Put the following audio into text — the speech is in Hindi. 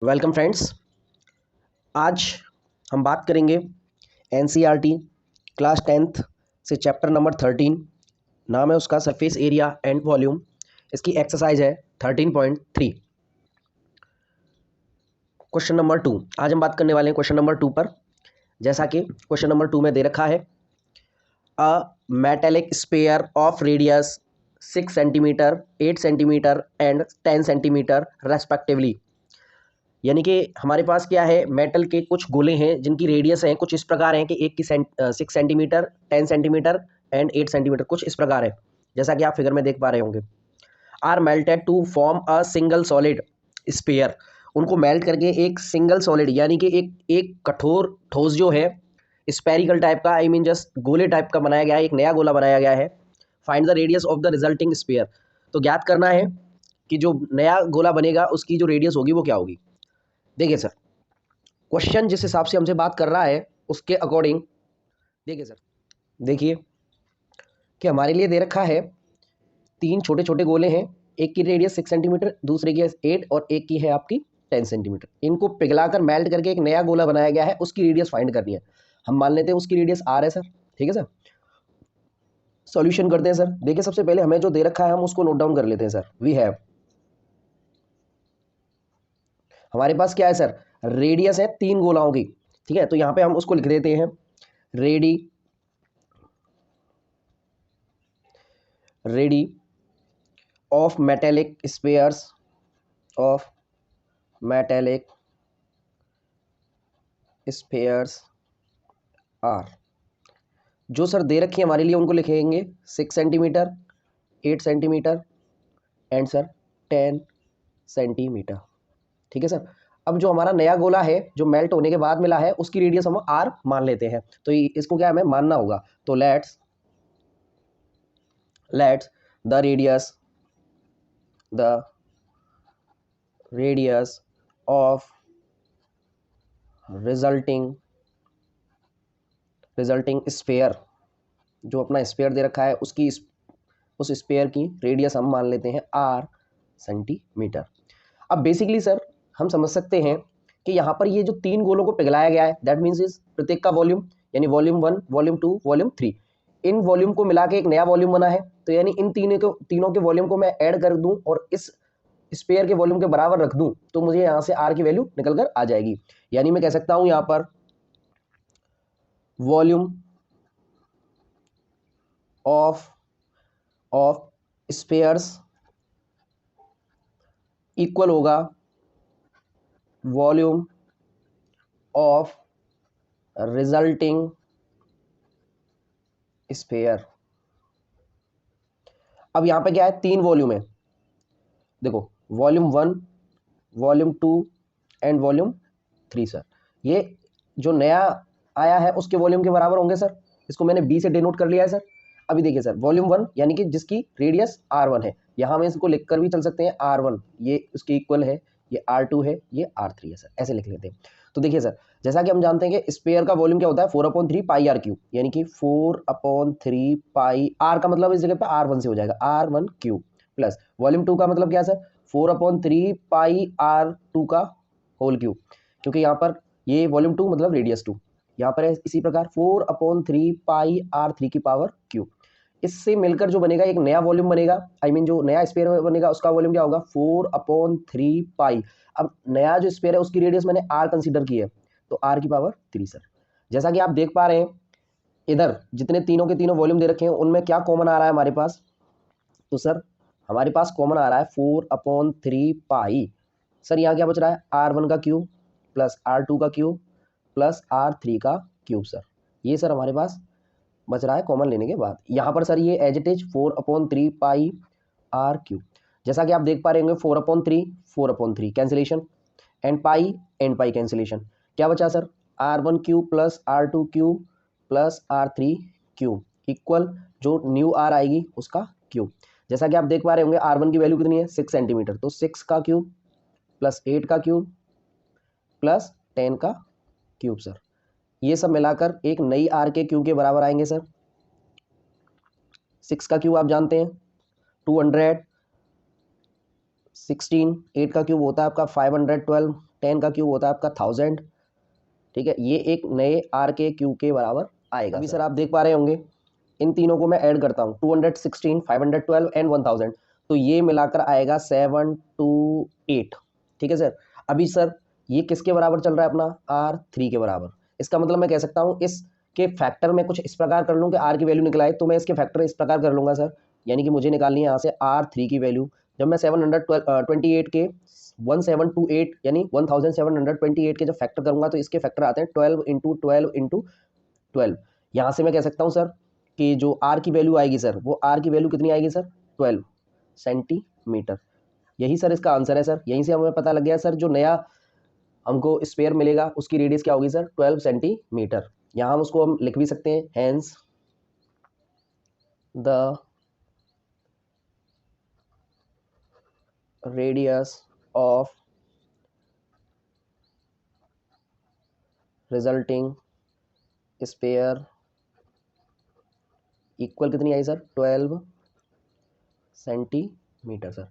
Welcome friends. आज हम बात करेंगे एनसीईआरटी क्लास 10th से चैप्टर नंबर 13। नाम है उसका सरफेस एरिया एंड वॉल्यूम। इसकी एक्सरसाइज है 13.3। क्वेश्चन नंबर 2 आज हम बात करने वाले हैं क्वेश्चन नंबर 2 पर। जैसा कि क्वेश्चन नंबर 2 में दे रखा है, a metallic sphere of radius 6 centimetre, 8 centimetre and 10 centimetre respectively. यानी कि हमारे पास क्या है, मेटल के कुछ गोले हैं जिनकी रेडियस है कुछ इस प्रकार है कि एक की 6 सेंटीमीटर, 10 सेंटीमीटर एंड 8 सेंटीमीटर, कुछ इस प्रकार है जैसा कि आप फिगर में देख पा रहे होंगे। Are melted to form a single solid sphere. उनको मेल्ट करके एक सिंगल सॉलिड यानी कि एक एक कठोर ठोस जो है स्पेरिकल टाइप का, आई मीन जस्ट गोले टाइप का बनाया गया है, एक नया गोला बनाया गया है। Find the radius of the resulting sphere. तो ज्ञात करना है कि जो नया गोला बनेगा उसकी जो रेडियस होगी वो क्या होगी। देखिए सर, क्वेश्चन जिस हिसाब से हमसे बात कर रहा है उसके अकॉर्डिंग देखिए सर, देखिए कि हमारे लिए दे रखा है तीन छोटे छोटे गोले हैं। एक की रेडियस 6 सेंटीमीटर, दूसरे की 8 और एक की है आपकी 10 सेंटीमीटर। इनको पिघलाकर मेल्ट करके एक नया गोला बनाया गया है, उसकी रेडियस फाइंड करनी है। हम मान लेते हैं उसकी रेडियस आर है सर। ठीक है सर, सॉल्यूशन करते हैं सर। देखिए सबसे पहले हमें जो दे रखा है हम उसको नोट डाउन कर लेते हैं सर। वी हैव, हमारे पास क्या है सर, रेडियस है तीन गोलाओं की। ठीक है, तो यहाँ पे हम उसको लिख देते हैं radii radii of metallic spheres of metallic spheres are. जो सर दे रखी है हमारे लिए उनको लिखेंगे 6 centimetre, 8 centimetre and sir 10 centimetre. ठीक है सर। अब जो हमारा नया गोला है जो मेल्ट होने के बाद मिला है उसकी रेडियस हम आर मान लेते हैं। तो इसको क्या हमें मानना होगा। तो let's the radius of resulting sphere, जो अपना स्फीयर दे रखा है उसकी उस स्फीयर की रेडियस हम मान लेते हैं आर सेंटीमीटर। अब बेसिकली सर हम समझ सकते हैं कि यहाँ पर ये जो तीन गोलों को पिघलाया गया है दैट मीन्स इज प्रत्येक का वॉल्यूम, यानी volume 1, volume 2, volume 3, in volume को मिला के एक नया वॉल्यूम बना है। तो यानी इन तीनों के वॉल्यूम को मैं ऐड कर दूं और इस स्पेयर के वॉल्यूम के बराबर रख दूं तो मुझे यहाँ से आर की वैल्यू निकल कर आ जाएगी। यानी मैं कह सकता हूं यहाँ पर वॉल्यूम ऑफ स्पेयर्स इक्वल होगा वॉल्यूम ऑफ रिजल्टिंग स्फीयर। अब यहां पे क्या है, तीन वॉल्यूम है। देखो volume 1, volume 2 and volume 3 sir. ये जो नया आया है उसके वॉल्यूम के बराबर होंगे सर। इसको मैंने बी से डिनोट कर लिया है सर। अभी देखिए सर, वॉल्यूम 1 यानी कि जिसकी रेडियस r1 है, यहां हम इसको लिख कर भी चल सकते हैं r1 ये उसके इक्वल है, ये r2 है, ये r3 है सर, ऐसे लिख लेते हैं। तो देखिए सर, जैसा कि हम जानते हैं कि स्पेयर का वॉल्यूम क्या होता है 4/3 पाई आर क्यूब, यानी कि 4/3 पाई आर का मतलब इस जगह पे r1 से हो जाएगा r1 क्यूब, प्लस वॉल्यूम 2 का मतलब क्या है सर 4/3 पाई r2 का होल क्यूब, क्योंकि यहाँ पर ये वॉल्यूम 2 मतलब रेडियस 2 यहाँ पर है। इसी प्रकार 4/3 पाई r3 की पावर क्यूब। इससे मिलकर जो बनेगा एक नया वॉल्यूम बनेगा, आई मीन जो नया स्फीयर बनेगा उसका वॉल्यूम क्या होगा 4/3 पाई। अब नया जो स्फीयर है उसकी रेडियस मैंने r कंसीडर की है तो r की पावर 3 सर। जैसा कि आप देख पा रहे हैं इधर जितने तीनों के तीनों वॉल्यूम दे रखे हैं उनमें क्या कॉमन आ रहा है हमारे पास, तो सर हमारे पास कॉमन आ रहा है 4/3 पाई। सर यहाँ क्या बच रहा है r1 का क्यूब प्लस r2 का क्यूब प्लस r3 का क्यूब सर। ये सर हमारे पास बच रहा है कॉमन लेने के बाद। यहाँ पर सर ये as it is 4/3 pi r cube. जैसा कि आप देख पा रहे होंगे 4/3 कैंसिलेशन एंड पाई कैंसिलेशन। क्या बचा sir r1 cube plus r2 cube plus r3 cube equal जो न्यू r आएगी उसका क्यूब। जैसा कि आप देख पा रहे होंगे r1 की वैल्यू कितनी है 6 सेंटीमीटर, तो 6 का क्यूब प्लस 8 का क्यूब प्लस 10 का क्यूब सर। ये सब मिलाकर एक नई आर के क्यूब के बराबर आएंगे सर। 6 का क्यूब आप जानते हैं 216, 8 का क्यूब होता है आपका 512 10 का क्यूब होता है आपका 1000, ठीक है, ये एक नए आर के क्यूब के बराबर आएगा। अभी सर आप देख पा रहे होंगे इन तीनों को मैं ऐड करता हूँ, 216, 512 एंड 1000, तो ये मिलाकर आएगा 728, ठीक है सर। अभी सर ये किसके बराबर चल रहा है अपना, R3 के बराबर। इसका मतलब मैं कह सकता हूँ इसके फैक्टर में कुछ इस प्रकार कर लूँ कि R की वैल्यू निकल आए, तो मैं इसके फैक्टर इस प्रकार कर लूँगा सर, यानी कि मुझे निकालनी है यहाँ से R3 की वैल्यू। जब मैं 728 के 1728 यानी 1728 के जब फैक्टर करूँगा तो इसके फैक्टर आते हैं 12 इंटू 12 इंटू 12। यहाँ से मैं कह सकता हूँ सर कि जो आर की वैल्यू आएगी सर, वो आर की वैल्यू कितनी आएगी सर, 12 सेंटीमीटर। यही सर इसका आंसर है सर। यहीं से हमें पता लग गया सर जो नया हमको स्पेयर मिलेगा उसकी रेडियस क्या होगी सर, 12 सेंटीमीटर। यहाँ हम उसको हम लिख भी सकते हैं, hence the radius of resulting sphere equal कितनी आई सर, 12 सेंटीमीटर सर।